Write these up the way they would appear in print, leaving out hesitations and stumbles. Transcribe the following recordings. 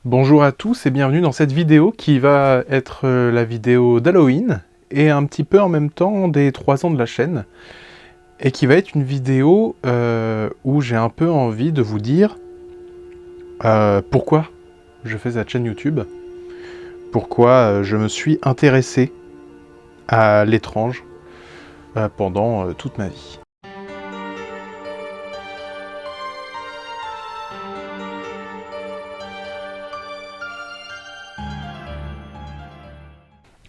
Bonjour à tous et bienvenue dans cette vidéo qui va être la vidéo d'Halloween et un petit peu en même temps des 3 ans de la chaîne et qui va être une vidéo où j'ai un peu envie de vous dire pourquoi je fais cette chaîne YouTube, pourquoi je me suis intéressé à l'étrange pendant toute ma vie.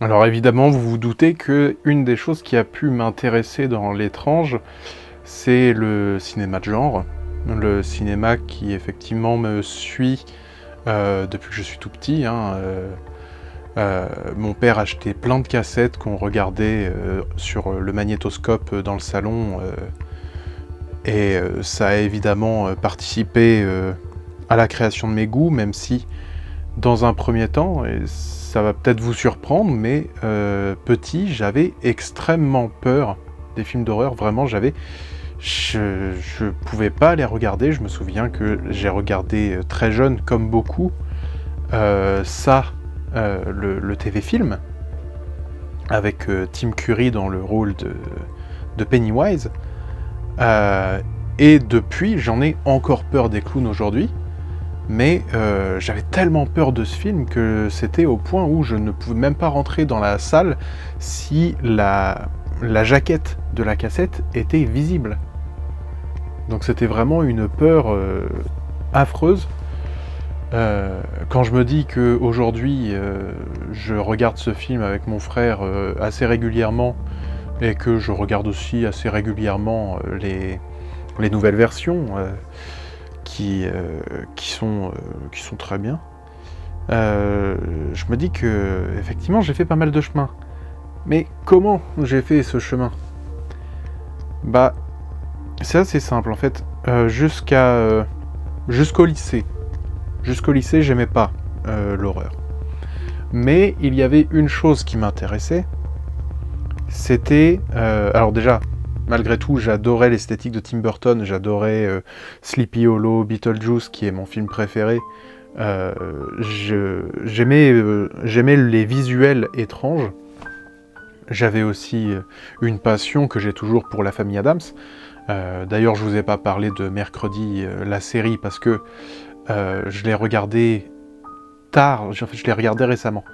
Alors évidemment, vous vous doutez que une des choses qui a pu m'intéresser dans l'étrange, c'est le cinéma de genre. Le cinéma qui effectivement me suit depuis que je suis tout petit. Mon père achetait plein de cassettes qu'on regardait sur le magnétoscope dans le salon. Et ça a évidemment participé à la création de mes goûts, même si dans un premier temps, et ça va peut-être vous surprendre, mais petit, j'avais extrêmement peur des films d'horreur. Vraiment, je pouvais pas les regarder. Je me souviens que j'ai regardé très jeune, comme beaucoup, le TV-film, avec Tim Curry dans le rôle de Pennywise. Et depuis, j'en ai encore peur des clowns aujourd'hui. Mais j'avais tellement peur de ce film que c'était au point où je ne pouvais même pas rentrer dans la salle si la jaquette de la cassette était visible. Donc c'était vraiment une peur affreuse. Quand je me dis qu'aujourd'hui je regarde ce film avec mon frère assez régulièrement et que je regarde aussi assez régulièrement les nouvelles versions qui sont très bien. Je me dis que effectivement j'ai fait pas mal de chemin. Mais comment j'ai fait ce chemin? Bah, c'est assez simple en fait. Jusqu'au lycée. Jusqu'au lycée, j'aimais pas l'horreur. Mais il y avait une chose qui m'intéressait. C'était... alors déjà, malgré tout, j'adorais l'esthétique de Tim Burton, j'adorais Sleepy Hollow, Beetlejuice, qui est mon film préféré. J'aimais les visuels étranges. J'avais aussi une passion que j'ai toujours pour la famille Addams. D'ailleurs, je vous ai pas parlé de Mercredi, la série, parce que je l'ai regardé tard, en fait, je l'ai regardé récemment.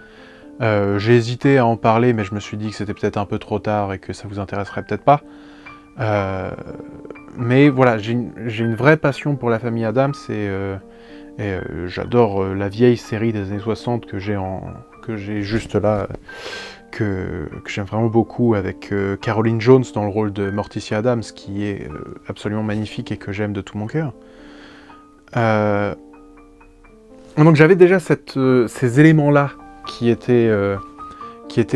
J'ai hésité à en parler, mais je me suis dit que c'était peut-être un peu trop tard et que ça vous intéresserait peut-être pas. Mais voilà, j'ai une vraie passion pour la famille Addams et j'adore la vieille série des années 60 que j'ai juste là, que j'aime vraiment beaucoup, avec Caroline Jones dans le rôle de Morticia Addams, qui est absolument magnifique et que j'aime de tout mon cœur. Donc j'avais déjà ces éléments-là qui étaient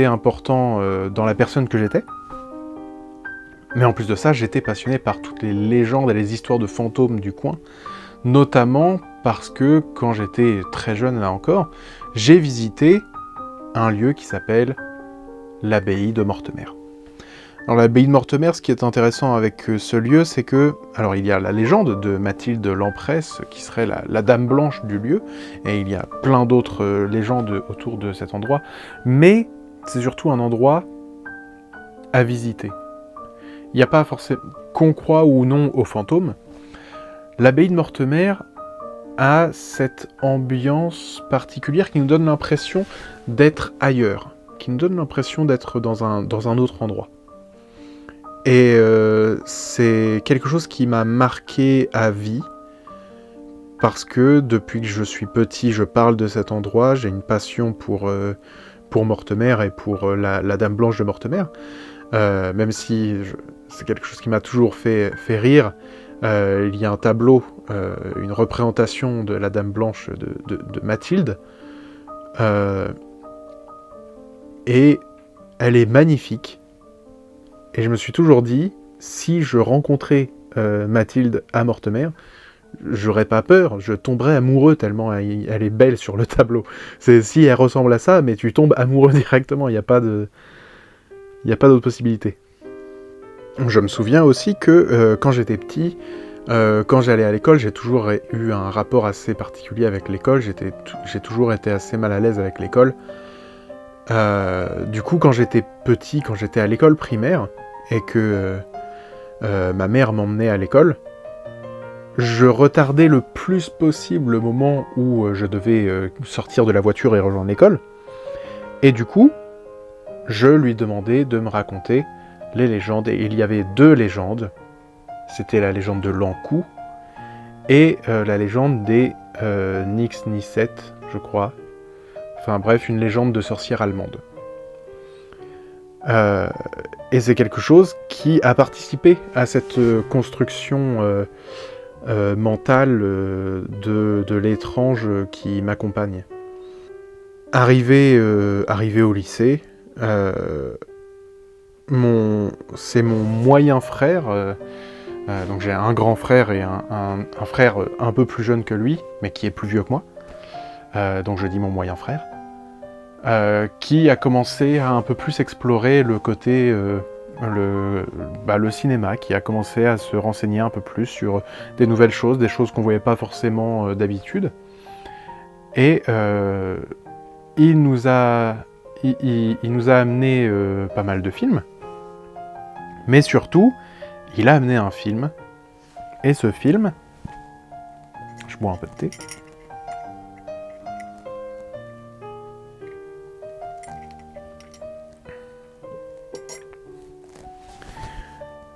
importants dans la personne que j'étais. Mais en plus de ça, j'étais passionné par toutes les légendes et les histoires de fantômes du coin, notamment parce que, quand j'étais très jeune là encore, j'ai visité un lieu qui s'appelle l'abbaye de Mortemer. Alors l'abbaye de Mortemer, ce qui est intéressant avec ce lieu, c'est que, alors il y a la légende de Mathilde Lampresse, qui serait la dame blanche du lieu, et il y a plein d'autres légendes autour de cet endroit, mais c'est surtout un endroit à visiter. Il n'y a pas forcément, qu'on croit ou non aux fantômes, l'abbaye de Mortemer a cette ambiance particulière qui nous donne l'impression d'être ailleurs, qui nous donne l'impression d'être dans un autre endroit. Et c'est quelque chose qui m'a marqué à vie, parce que depuis que je suis petit, je parle de cet endroit, j'ai une passion pour Mortemer et pour la Dame Blanche de Mortemer, même si c'est quelque chose qui m'a toujours fait rire. Il y a un tableau, une représentation de la Dame Blanche de Mathilde, et elle est magnifique. Et je me suis toujours dit, si je rencontrais Mathilde à Mortemer, j'aurais pas peur, je tomberais amoureux tellement elle est belle sur le tableau. Si elle ressemble à ça, mais tu tombes amoureux directement, il n'y a pas d'autre possibilité. Je me souviens aussi que quand j'étais petit, Quand j'allais à l'école, j'ai toujours eu un rapport assez particulier avec l'école, j'ai toujours été assez mal à l'aise avec l'école. Du coup, quand j'étais petit, quand j'étais à l'école primaire, et que ma mère m'emmenait à l'école, je retardais le plus possible le moment où je devais sortir de la voiture et rejoindre l'école. Et du coup, je lui demandais de me raconter les légendes. Et il y avait 2 légendes. C'était la légende de l'Ankou et la légende des Nyx Nisset, je crois. Enfin bref, une légende de sorcière allemande. Et c'est quelque chose qui a participé à cette construction mentale de l'étrange qui m'accompagne. Arrivé au lycée, c'est mon moyen frère, donc j'ai un grand frère et un frère un peu plus jeune que lui, mais qui est plus vieux que moi, donc je dis mon moyen frère, qui a commencé à un peu plus explorer le côté, le cinéma, qui a commencé à se renseigner un peu plus sur des nouvelles choses, des choses qu'on voyait pas forcément d'habitude, et il nous a amené pas mal de films, mais surtout, il a amené un film, et ce film... Je bois un peu de thé.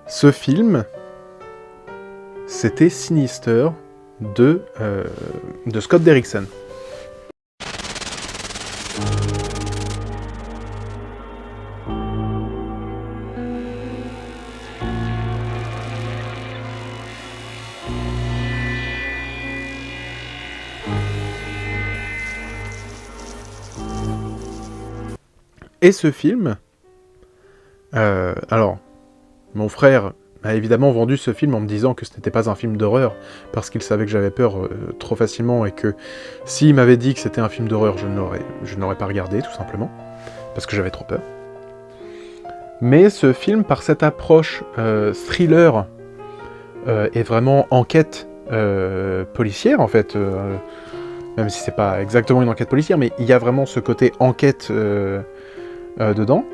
Ce film, c'était Sinister de Scott Derrickson. Et ce film, alors, mon frère m'a évidemment vendu ce film en me disant que ce n'était pas un film d'horreur, parce qu'il savait que j'avais peur trop facilement, et que s'il m'avait dit que c'était un film d'horreur, je ne l'aurais pas regardé, tout simplement, parce que j'avais trop peur. Mais ce film, par cette approche thriller, et vraiment enquête policière, en fait, même si c'est pas exactement une enquête policière, mais il y a vraiment ce côté enquête dedans,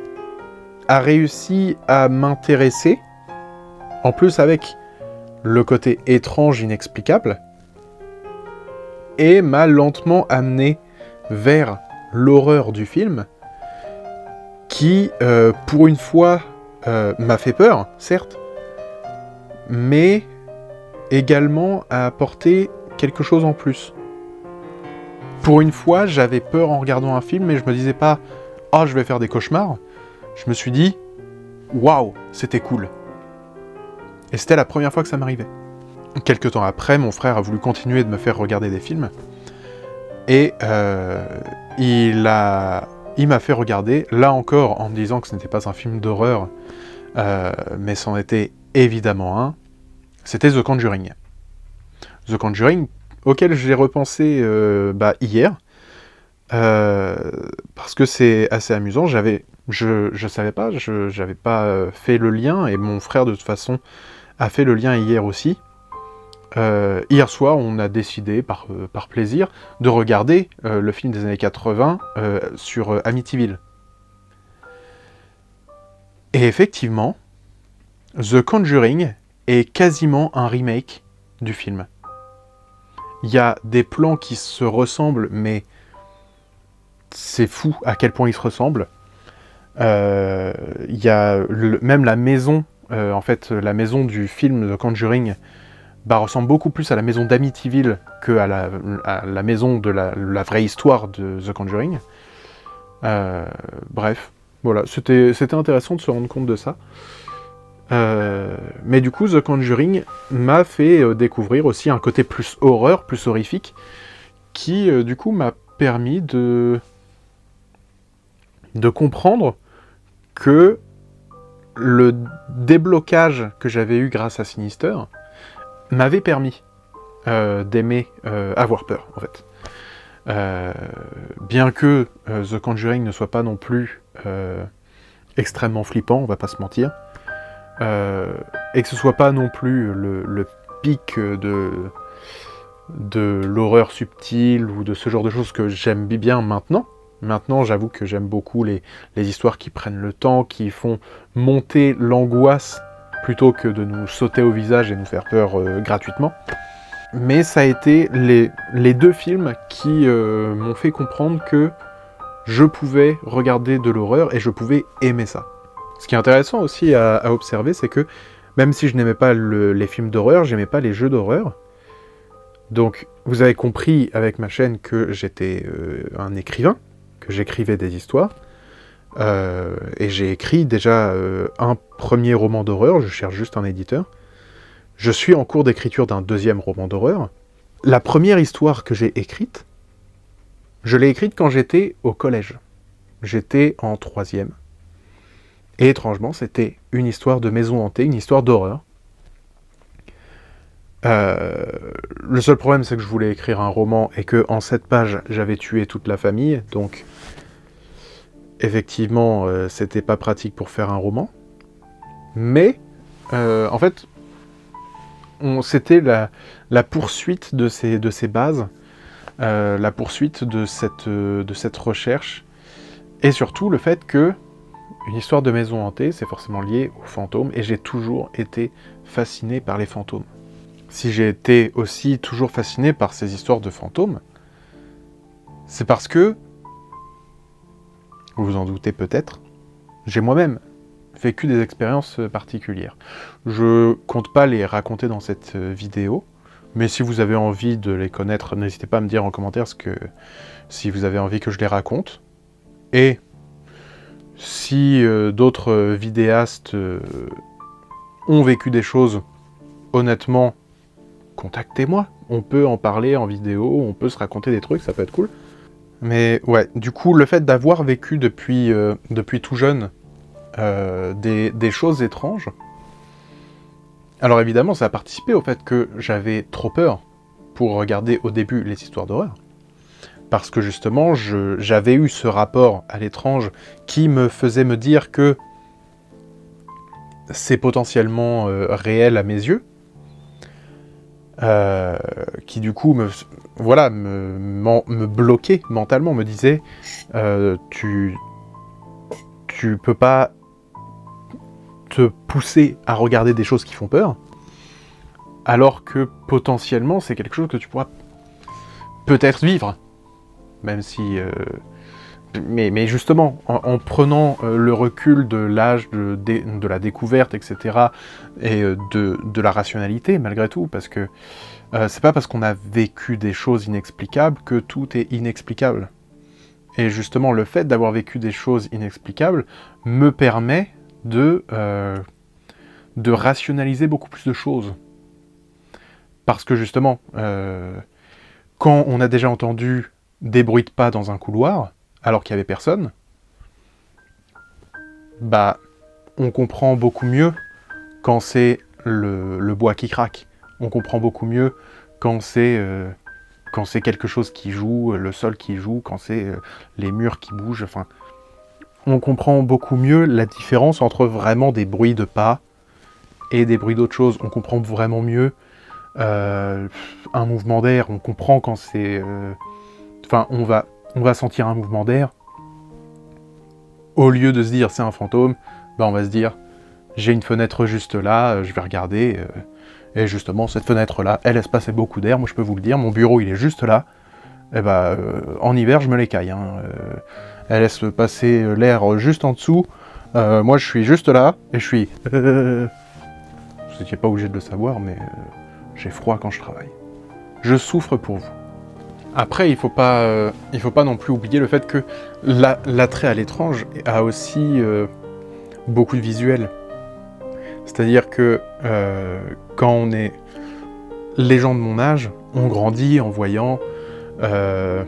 a réussi à m'intéresser, en plus avec le côté étrange, inexplicable, et m'a lentement amené vers l'horreur du film, qui, pour une fois, m'a fait peur, certes, mais également a apporté quelque chose en plus. Pour une fois, j'avais peur en regardant un film, mais je me disais pas « Ah, je vais faire des cauchemars ». Je me suis dit « Waouh, c'était cool ». Et c'était la première fois que ça m'arrivait. Quelques temps après, mon frère a voulu continuer de me faire regarder des films. Et il m'a fait regarder, là encore, en me disant que ce n'était pas un film d'horreur, mais c'en était évidemment un. C'était The Conjuring. The Conjuring, auquel j'ai repensé hier, parce que c'est assez amusant. Je savais pas, j'avais pas fait le lien, et mon frère de toute façon a fait le lien hier aussi. Hier soir, on a décidé, par plaisir, de regarder le film des années 80 sur Amityville. Et effectivement, The Conjuring est quasiment un remake du film. Il y a des plans qui se ressemblent, mais c'est fou à quel point ils se ressemblent. Il y a même la maison, en fait, la maison du film The Conjuring ressemble beaucoup plus à la maison d'Amityville que à la maison de la vraie histoire de The Conjuring. Bref, voilà, c'était intéressant de se rendre compte de ça. Mais du coup, The Conjuring m'a fait découvrir aussi un côté plus horreur, plus horrifique, qui du coup m'a permis de comprendre que le déblocage que j'avais eu grâce à Sinister m'avait permis d'aimer avoir peur, en fait. Bien que The Conjuring ne soit pas non plus extrêmement flippant, on va pas se mentir, et que ce soit pas non plus typique de l'horreur subtile ou de ce genre de choses que j'aime bien maintenant. Maintenant, j'avoue que j'aime beaucoup les histoires qui prennent le temps, qui font monter l'angoisse plutôt que de nous sauter au visage et nous faire peur gratuitement. Mais ça a été les deux films qui m'ont fait comprendre que je pouvais regarder de l'horreur et je pouvais aimer ça. Ce qui est intéressant aussi à observer, c'est que même si je n'aimais pas les films d'horreur, j'aimais pas les jeux d'horreur. Donc, vous avez compris avec ma chaîne que j'étais un écrivain, que j'écrivais des histoires. Et j'ai écrit déjà un premier roman d'horreur, je cherche juste un éditeur. Je suis en cours d'écriture d'un deuxième roman d'horreur. La première histoire que j'ai écrite, je l'ai écrite quand j'étais au collège. J'étais en 3e. Et étrangement, c'était une histoire de maison hantée, une histoire d'horreur. Le seul problème, c'est que je voulais écrire un roman et que en 7 pages, j'avais tué toute la famille. Donc, effectivement, c'était pas pratique pour faire un roman. Mais, en fait, c'était la poursuite de ces bases, la poursuite de cette recherche, et surtout le fait que une histoire de maison hantée, c'est forcément lié aux fantômes, et j'ai toujours été fasciné par les fantômes. Si j'ai été aussi toujours fasciné par ces histoires de fantômes, c'est parce que, vous vous en doutez peut-être, j'ai moi-même vécu des expériences particulières. Je compte pas les raconter dans cette vidéo, mais si vous avez envie de les connaître, n'hésitez pas à me dire en commentaire si vous avez envie que je les raconte. Et si d'autres vidéastes ont vécu des choses, honnêtement, contactez-moi. On peut en parler en vidéo, on peut se raconter des trucs, ça peut être cool. Mais ouais, du coup, le fait d'avoir vécu depuis tout jeune des choses étranges, alors évidemment, ça a participé au fait que j'avais trop peur pour regarder au début les histoires d'horreur. Parce que justement, j'avais eu ce rapport à l'étrange qui me faisait me dire que c'est potentiellement réel à mes yeux. Qui du coup me bloquait mentalement, me disait tu peux pas te pousser à regarder des choses qui font peur, alors que potentiellement c'est quelque chose que tu pourras peut-être vivre, même si mais justement en prenant le recul de l'âge de la découverte, etc., et de la rationalité malgré tout, parce que c'est pas parce qu'on a vécu des choses inexplicables que tout est inexplicable. Et justement, le fait d'avoir vécu des choses inexplicables me permet de rationaliser beaucoup plus de choses. Parce que justement, quand on a déjà entendu des bruits de pas dans un couloir, alors qu'il n'y avait personne, bah, on comprend beaucoup mieux quand c'est le bois qui craque. On comprend beaucoup mieux quand c'est quelque chose qui joue, le sol qui joue, quand c'est les murs qui bougent, enfin... On comprend beaucoup mieux la différence entre vraiment des bruits de pas et des bruits d'autres choses. On comprend vraiment mieux un mouvement d'air, on comprend quand c'est... Enfin, on va sentir un mouvement d'air. Au lieu de se dire c'est un fantôme, bah on va se dire j'ai une fenêtre juste là, je vais regarder... Et justement, cette fenêtre-là, elle laisse passer beaucoup d'air, moi je peux vous le dire, mon bureau il est juste là, et bah en hiver je me l'écaille, hein. Elle laisse passer l'air juste en dessous, moi je suis juste là, et je suis... Vous n'étiez pas obligé de le savoir, mais j'ai froid quand je travaille. Je souffre pour vous. Après, il faut pas non plus oublier le fait que l'attrait à l'étrange a aussi beaucoup de visuels. C'est-à-dire que quand on est... Les gens de mon âge ont grandi en voyant par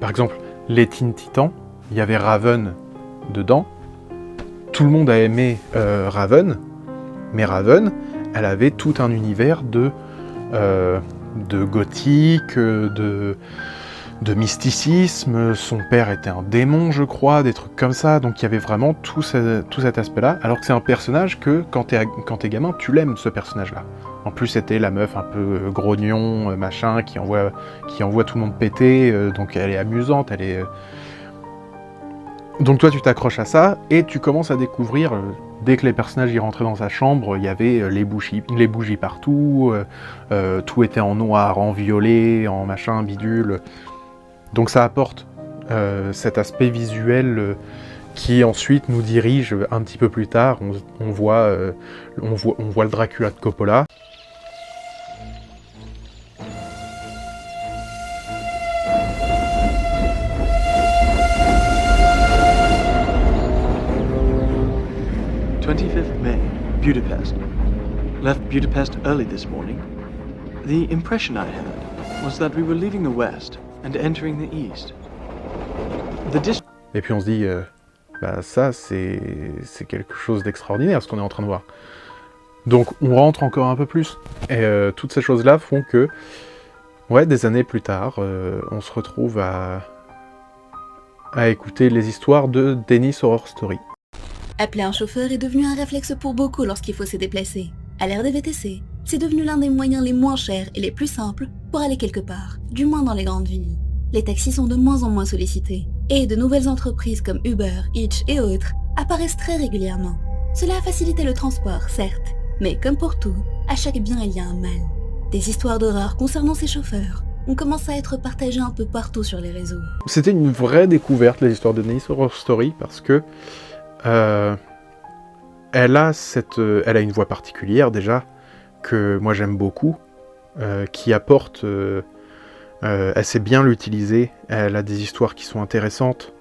exemple, les Teen Titans, il y avait Raven dedans. Tout le monde a aimé Raven, mais Raven, elle avait tout un univers de gothique, de mysticisme, son père était un démon, je crois, des trucs comme ça, donc il y avait vraiment tout cet aspect-là, alors que c'est un personnage que, quand t'es gamin, tu l'aimes, ce personnage-là. En plus, c'était la meuf un peu grognon, machin, qui envoie tout le monde péter, donc elle est amusante, elle est... Donc toi, tu t'accroches à ça, et tu commences à découvrir, dès que les personnages y rentraient dans sa chambre, il y avait les bougies partout, tout était en noir, en violet, en machin, bidule... Donc ça apporte cet aspect visuel qui ensuite nous dirige un petit peu plus tard. On voit le Dracula de Coppola. May, Budapest. Left Budapest early this morning. The impression I had was that we were leaving the West and entering the East. Et puis on se dit, bah ça c'est quelque chose d'extraordinaire ce qu'on est en train de voir. Donc on rentre encore un peu plus. Et toutes ces choses-là font que, ouais, des années plus tard, on se retrouve à écouter les histoires de Dennis Horror Story. Appeler un chauffeur est devenu un réflexe pour beaucoup lorsqu'il faut se déplacer. À l'ère des VTC, c'est devenu l'un des moyens les moins chers et les plus simples pour aller quelque part, du moins dans les grandes villes. Les taxis sont de moins en moins sollicités, et de nouvelles entreprises comme Uber, Hitch et autres apparaissent très régulièrement. Cela a facilité le transport, certes, mais comme pour tout, à chaque bien il y a un mal. Des histoires d'horreur concernant ces chauffeurs ont commencé à être partagées un peu partout sur les réseaux. C'était une vraie découverte, les histoires de Dennis Horror Story, parce que elle a une voix particulière déjà, que moi j'aime beaucoup, qui apporte... elle sait bien l'utiliser, elle a des histoires qui sont intéressantes,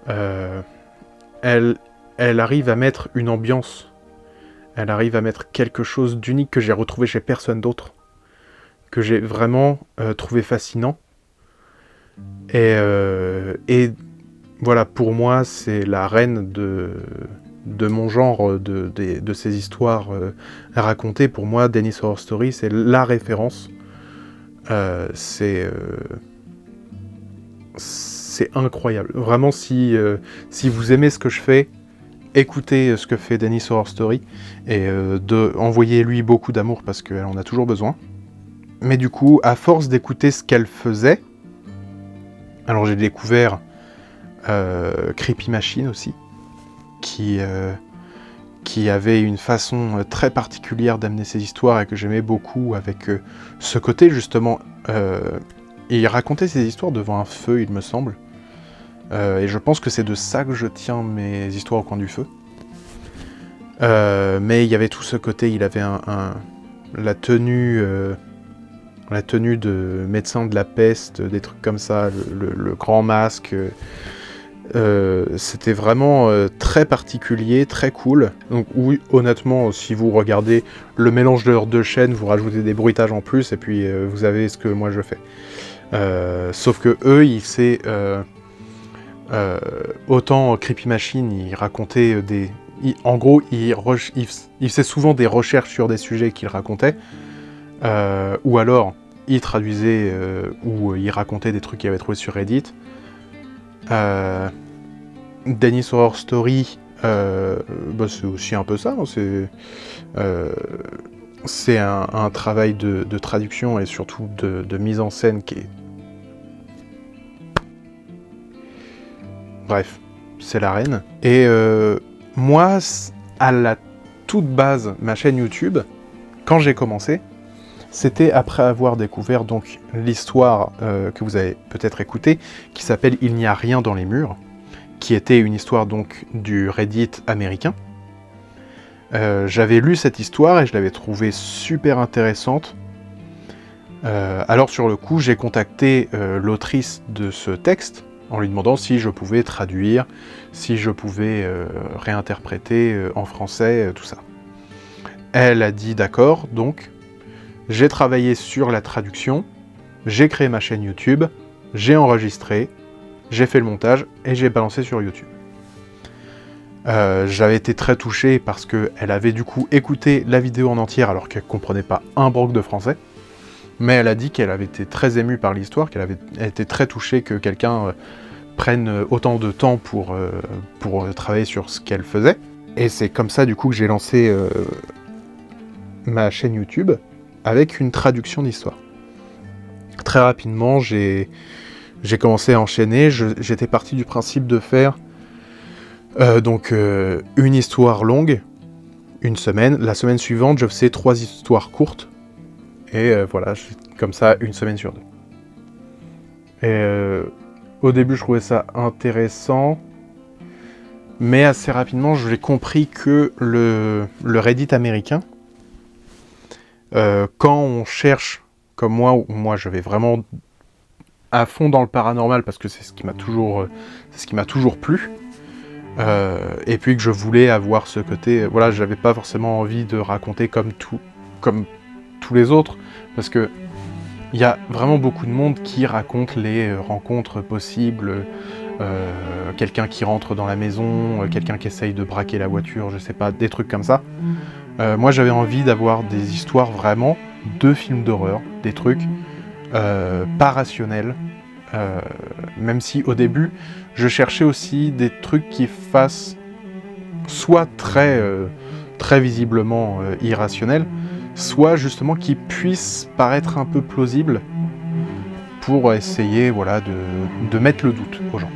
elle arrive à mettre une ambiance, elle arrive à mettre quelque chose d'unique que j'ai retrouvé chez personne d'autre, que j'ai vraiment trouvé fascinant, et voilà, pour moi c'est la reine de mon genre, de ces histoires à raconter. Pour moi, Dennis Horror Story, c'est la référence. C'est incroyable. Vraiment, si vous aimez ce que je fais, écoutez ce que fait Dennis Horror Story, et envoyez-lui beaucoup d'amour, parce qu'elle en a toujours besoin. Mais du coup, à force d'écouter ce qu'elle faisait, alors j'ai découvert Creepy Machine aussi, qui avait une façon très particulière d'amener ses histoires et que j'aimais beaucoup, avec ce côté justement... il racontait ses histoires devant un feu, il me semble. Et je pense que c'est de ça que je tiens mes histoires au coin du feu. Mais il y avait tout ce côté, il avait la tenue de médecin de la peste, des trucs comme ça, le grand masque... c'était vraiment très particulier, très cool. Donc oui, honnêtement, si vous regardez le mélange de leurs deux chaînes, vous rajoutez des bruitages en plus, et puis vous avez ce que moi je fais. Sauf que eux, autant Creepy Machine, ils racontaient en gros, ils faisaient souvent des recherches sur des sujets qu'ils racontaient, ou alors ils traduisaient, ou ils racontaient des trucs qu'ils avaient trouvés sur Reddit. Dennis Horror Story, c'est aussi un peu ça, hein, c'est un travail de traduction et surtout de mise en scène qui est... Bref, c'est la reine. Et moi, à la toute base, ma chaîne YouTube, quand j'ai commencé, c'était après avoir découvert donc l'histoire que vous avez peut-être écoutée, qui s'appelle « Il n'y a rien dans les murs », qui était une histoire donc du Reddit américain. J'avais lu cette histoire et je l'avais trouvée super intéressante. Alors sur le coup, j'ai contacté l'autrice de ce texte en lui demandant si je pouvais traduire, si je pouvais réinterpréter en français, tout ça. Elle a dit d'accord, donc j'ai travaillé sur la traduction, j'ai créé ma chaîne YouTube, j'ai enregistré, j'ai fait le montage et j'ai balancé sur YouTube. J'avais été très touché parce qu'elle avait du coup écouté la vidéo en entière alors qu'elle comprenait pas un broc de français. Mais elle a dit qu'elle avait été très émue par l'histoire, qu'elle avait été très touchée que quelqu'un prenne autant de temps pour travailler sur ce qu'elle faisait. Et c'est comme ça, du coup, que j'ai lancé ma chaîne YouTube avec une traduction d'histoire. Très rapidement, j'ai commencé à enchaîner. J'étais parti du principe de faire une histoire longue, une semaine. La semaine suivante, je faisais 3 histoires courtes. Et voilà, comme ça, une semaine sur 2. Et au début, je trouvais ça intéressant. Mais assez rapidement, j'ai compris que le Reddit américain, quand on cherche, comme moi je vais vraiment à fond dans le paranormal parce que c'est ce qui m'a toujours plu. Et puis que je voulais avoir ce côté, voilà, j'avais pas forcément envie de raconter comme tous les autres, parce que il y a vraiment beaucoup de monde qui raconte les rencontres possibles, quelqu'un qui rentre dans la maison, quelqu'un qui essaye de braquer la voiture, je sais pas, des trucs comme ça. Moi j'avais envie d'avoir des histoires vraiment de films d'horreur, des trucs pas rationnels, même si au début je cherchais aussi des trucs qui fassent soit très visiblement irrationnels, soit justement qui puissent paraître un peu plausibles pour essayer, voilà, de mettre le doute aux gens.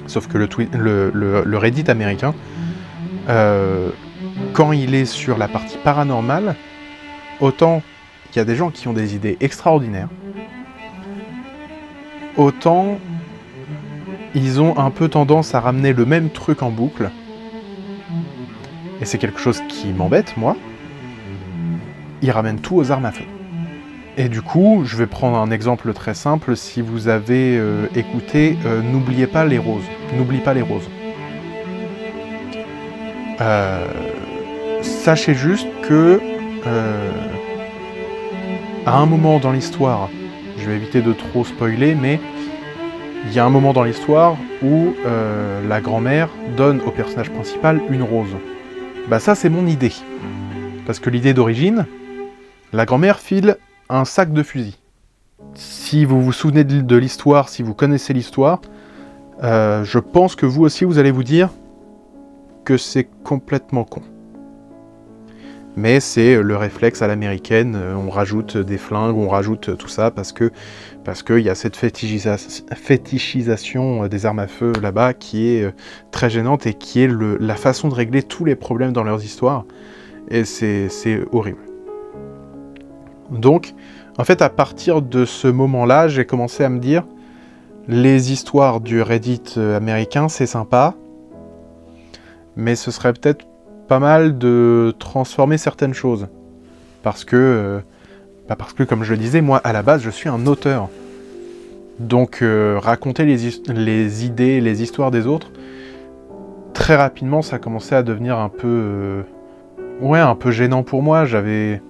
Sauf que le Reddit américain, quand il est sur la partie paranormale, autant il y a des gens qui ont des idées extraordinaires, autant ils ont un peu tendance à ramener le même truc en boucle. Et c'est quelque chose qui m'embête, moi. Ils ramènent tout aux armes à feu. Et du coup, je vais prendre un exemple très simple. Si vous avez écouté N'oubliez pas les roses. N'oublie pas les roses. Sachez juste que à un moment dans l'histoire, je vais éviter de trop spoiler, mais il y a un moment dans l'histoire où la grand-mère donne au personnage principal une rose. Bah ça, c'est mon idée. Parce que l'idée d'origine, la grand-mère file un sac de fusil. Si vous vous souvenez de l'histoire, si vous connaissez l'histoire, je pense que vous aussi, vous allez vous dire que c'est complètement con. Mais c'est le réflexe à l'américaine, on rajoute des flingues, on rajoute tout ça, parce que y a cette fétichisation des armes à feu là-bas qui est très gênante et qui est la façon de régler tous les problèmes dans leurs histoires. Et c'est horrible. Donc, en fait, à partir de ce moment-là, j'ai commencé à me dire, les histoires du Reddit américain, c'est sympa, mais ce serait peut-être pas mal de transformer certaines choses. Parce que, comme je le disais, moi, à la base, je suis un auteur. Donc, raconter les idées, les histoires des autres, très rapidement, ça commençait à devenir un peu gênant pour moi. J'avais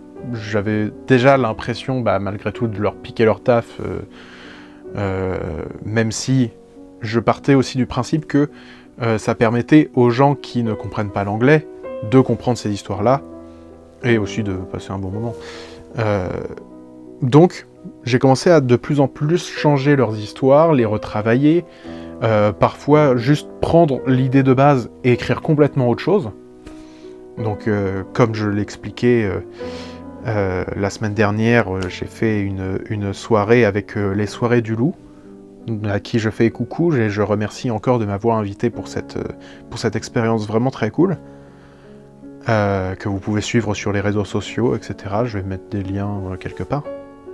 déjà l'impression, malgré tout, de leur piquer leur taf, même si je partais aussi du principe que ça permettait aux gens qui ne comprennent pas l'anglais de comprendre ces histoires-là, et aussi de passer un bon moment. Donc, j'ai commencé à de plus en plus changer leurs histoires, les retravailler, parfois juste prendre l'idée de base et écrire complètement autre chose. Donc, comme je l'expliquais la semaine dernière, j'ai fait une soirée avec les soirées du loup, à qui je fais coucou, et je remercie encore de m'avoir invité pour cette expérience vraiment très cool, que vous pouvez suivre sur les réseaux sociaux, etc. Je vais mettre des liens quelque part.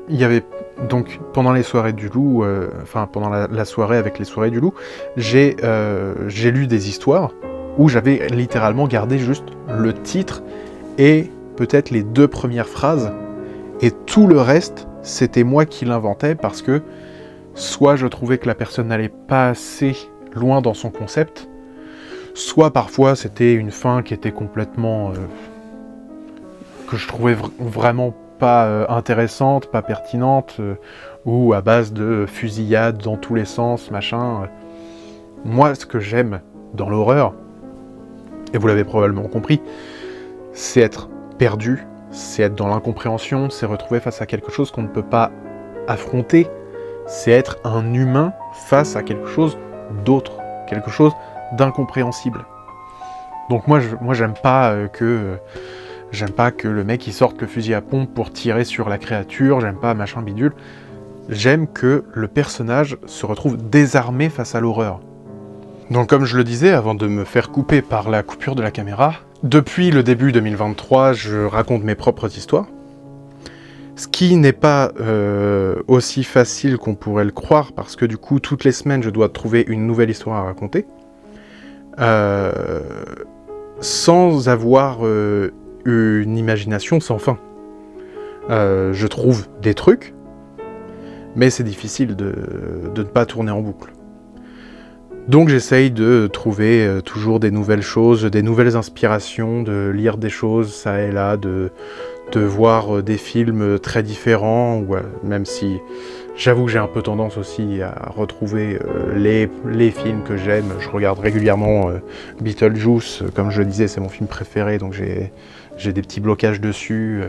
Il y avait donc, pendant les soirées du loup, pendant la soirée avec les soirées du loup, j'ai lu des histoires où j'avais littéralement gardé juste le titre et peut-être les 2 premières phrases, et tout le reste, c'était moi qui l'inventais, parce que soit je trouvais que la personne n'allait pas assez loin dans son concept, soit parfois c'était une fin qui était complètement... que je trouvais vraiment pas intéressante, pas pertinente, ou à base de fusillade dans tous les sens, machin. Moi, ce que j'aime dans l'horreur, et vous l'avez probablement compris, c'est être perdu, c'est être dans l'incompréhension, c'est retrouver face à quelque chose qu'on ne peut pas affronter, c'est être un humain face à quelque chose d'autre, quelque chose d'incompréhensible. Donc moi j'aime pas que le mec il sorte le fusil à pompe pour tirer sur la créature, j'aime pas machin bidule. J'aime que le personnage se retrouve désarmé face à l'horreur. Donc comme je le disais avant de me faire couper par la coupure de la caméra, depuis le début 2023, je raconte mes propres histoires. Ce qui n'est pas aussi facile qu'on pourrait le croire, parce que du coup, toutes les semaines, je dois trouver une nouvelle histoire à raconter. Sans avoir une imagination sans fin. Je trouve des trucs, mais c'est difficile de ne pas tourner en boucle. Donc j'essaye de trouver toujours des nouvelles choses, des nouvelles inspirations, de lire des choses ça et là, de voir des films très différents, ou, même si j'avoue que j'ai un peu tendance aussi à retrouver les films que j'aime. Je regarde régulièrement Beetlejuice, comme je le disais, c'est mon film préféré, donc j'ai des petits blocages dessus.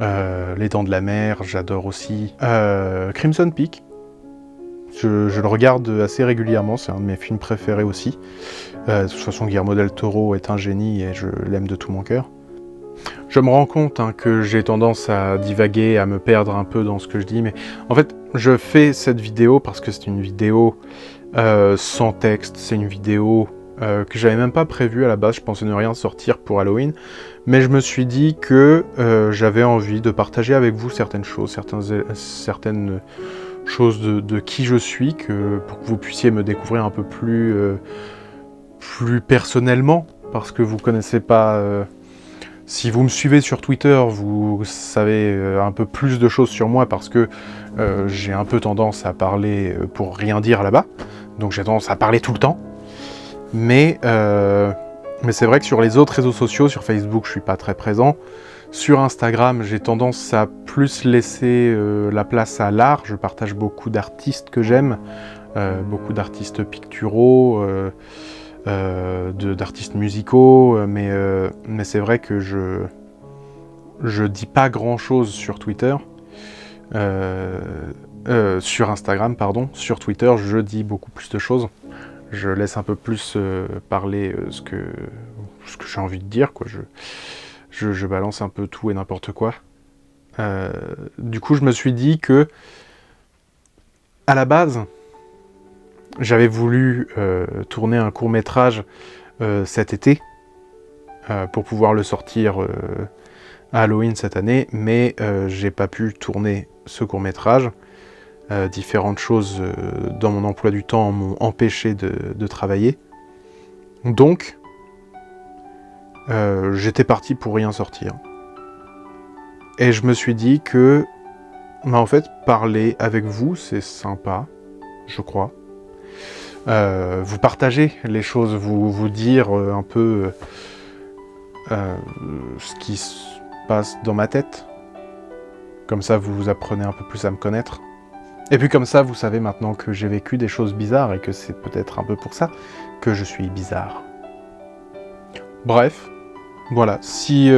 Les Dents de la Mer, j'adore aussi. Crimson Peak, je le regarde assez régulièrement, c'est un de mes films préférés aussi. De toute façon, Guillermo del Toro est un génie et je l'aime de tout mon cœur. Je me rends compte que j'ai tendance à divaguer, à me perdre un peu dans ce que je dis, mais en fait, je fais cette vidéo parce que c'est une vidéo sans texte, c'est une vidéo que j'avais même pas prévue à la base, je pensais ne rien sortir pour Halloween, mais je me suis dit que j'avais envie de partager avec vous certaines choses, certaines choses de qui je suis, pour que vous puissiez me découvrir un peu plus personnellement, parce que vous connaissez pas... Si vous me suivez sur Twitter, vous savez un peu plus de choses sur moi parce que j'ai un peu tendance à parler pour rien dire là-bas. Donc j'ai tendance à parler tout le temps. Mais c'est vrai que sur les autres réseaux sociaux, sur Facebook, je suis pas très présent. Sur Instagram, j'ai tendance à plus laisser la place à l'art. Je partage beaucoup d'artistes que j'aime, beaucoup d'artistes picturaux, d'artistes musicaux, mais c'est vrai que je dis pas grand chose sur Twitter, sur Instagram pardon, sur Twitter je dis beaucoup plus de choses, je laisse un peu plus parler ce que j'ai envie de dire, quoi. Je balance un peu tout et n'importe quoi. Du coup je me suis dit que à la base j'avais voulu tourner un court-métrage cet été pour pouvoir le sortir à Halloween cette année, mais j'ai pas pu tourner ce court-métrage. Différentes choses dans mon emploi du temps m'ont empêché de travailler. Donc, j'étais parti pour rien sortir. Et je me suis dit que, en fait, parler avec vous, c'est sympa, je crois. Vous partager les choses, vous dire un peu ce qui se passe dans ma tête. Comme ça, vous apprenez un peu plus à me connaître. Et puis comme ça, vous savez maintenant que j'ai vécu des choses bizarres et que c'est peut-être un peu pour ça que je suis bizarre. Bref, voilà. Si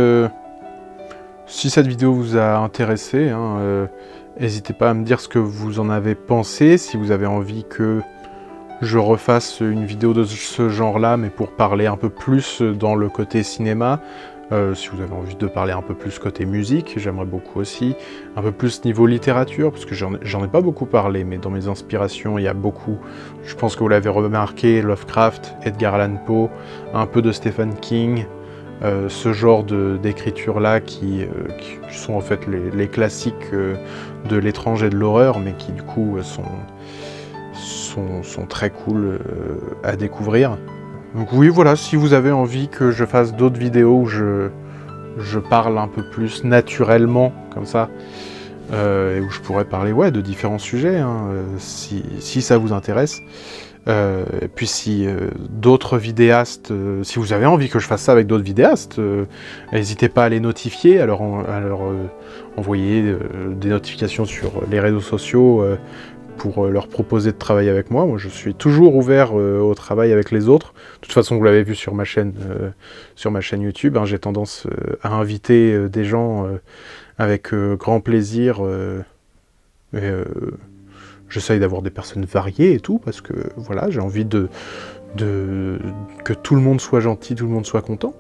cette vidéo vous a intéressé, n'hésitez pas à me dire ce que vous en avez pensé, si vous avez envie que je refasse une vidéo de ce genre-là, mais pour parler un peu plus dans le côté cinéma. Si vous avez envie de parler un peu plus côté musique, j'aimerais beaucoup aussi. Un peu plus niveau littérature, parce que j'en ai pas beaucoup parlé, mais dans mes inspirations, il y a beaucoup, je pense que vous l'avez remarqué, Lovecraft, Edgar Allan Poe, un peu de Stephen King, ce genre d'écriture-là qui sont en fait les classiques de l'étrange et de l'horreur, mais qui du coup sont très cool à découvrir. Donc oui, voilà, si vous avez envie que je fasse d'autres vidéos où je parle un peu plus naturellement, comme ça, et où je pourrais parler de différents sujets, si ça vous intéresse. Et puis si d'autres vidéastes, si vous avez envie que je fasse ça avec d'autres vidéastes, n'hésitez pas à les notifier, à leur envoyer des notifications sur les réseaux sociaux, pour leur proposer de travailler avec moi. Moi, je suis toujours ouvert au travail avec les autres. De toute façon, vous l'avez vu sur ma chaîne YouTube, hein, j'ai tendance à inviter des gens avec grand plaisir. J'essaye d'avoir des personnes variées et tout, parce que voilà, j'ai envie que tout le monde soit gentil, tout le monde soit content.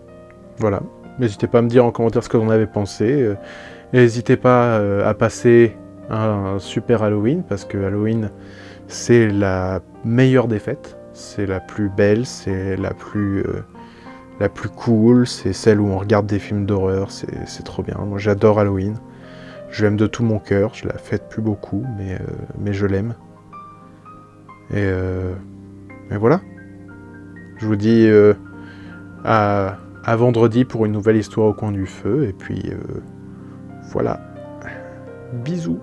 Voilà. N'hésitez pas à me dire en commentaire ce que vous en avez pensé. N'hésitez pas à passer un super Halloween, parce que Halloween, c'est la meilleure des fêtes. C'est la plus belle, c'est la plus cool, c'est celle où on regarde des films d'horreur, c'est trop bien. Moi, j'adore Halloween. Je l'aime de tout mon cœur, je la fête plus beaucoup, mais je l'aime. Et voilà. Je vous dis à vendredi pour une nouvelle histoire au coin du feu, et puis voilà. Bisous.